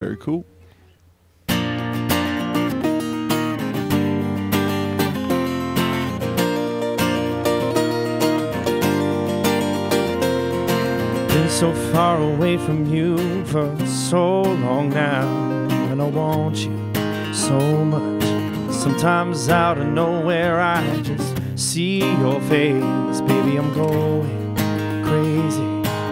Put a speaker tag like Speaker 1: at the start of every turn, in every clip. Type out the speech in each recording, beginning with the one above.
Speaker 1: Very cool.
Speaker 2: Been so far away from you for so long now, and I want you so much. Sometimes out of nowhere I just see your face. Baby, I'm going crazy,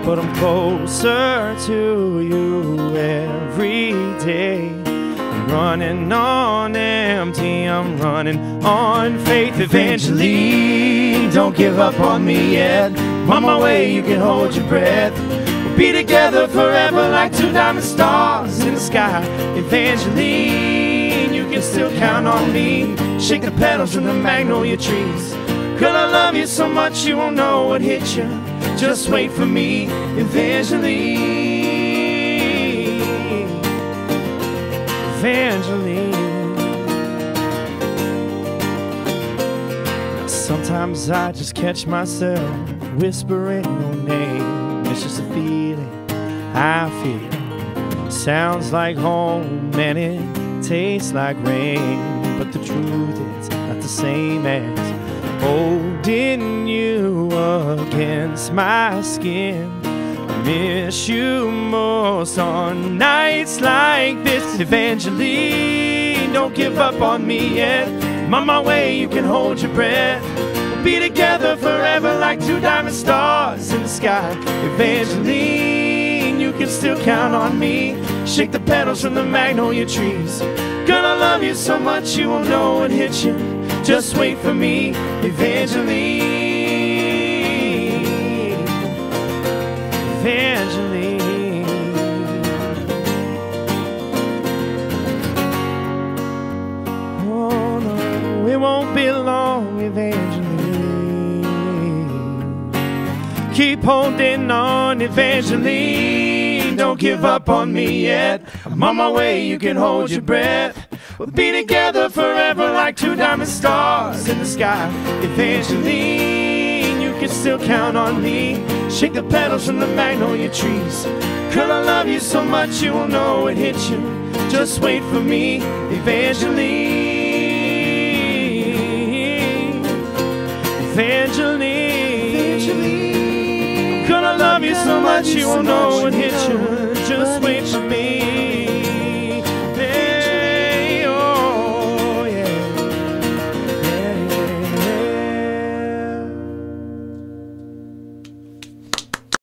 Speaker 2: but I'm closer to you every day. I'm running on empty, I'm running on faith. Evangeline, don't give up on me yet. I'm on my way, you can hold your breath. We'll be together forever like two diamond stars in the sky. Evangeline, you can still count on me. Shake the petals from the magnolia trees. Girl, I love you so much you won't know what hit you. Just wait for me, Evangeline. Evangeline. Sometimes I just catch myself whispering your name. It's just a feeling I feel. Sounds like home and it tastes like rain, but the truth is not the same as holding you against my skin. I miss you most on nights like this. Evangeline, don't give up on me yet. I'm on my way, you can hold your breath. We'll be together forever like two diamond stars in the sky. Evangeline, you can still count on me. Shake the petals from the magnolia trees. Girl, I love you so much you won't know what hit you. Just wait for me, Evangeline. Evangeline. Oh no, it won't be long, Evangeline. Keep holding on, Evangeline. Don't give up on me yet. I'm on my way, you can hold your breath. We'll be together forever like two diamond stars in the sky. Evangeline, you can still count on me. Shake the petals from the magnolia trees. Girl, I love you so much you won't know it hit you. Just wait for me, Evangeline. Evangeline. Girl, I love you so much you won't know it hit you. Just wait for me.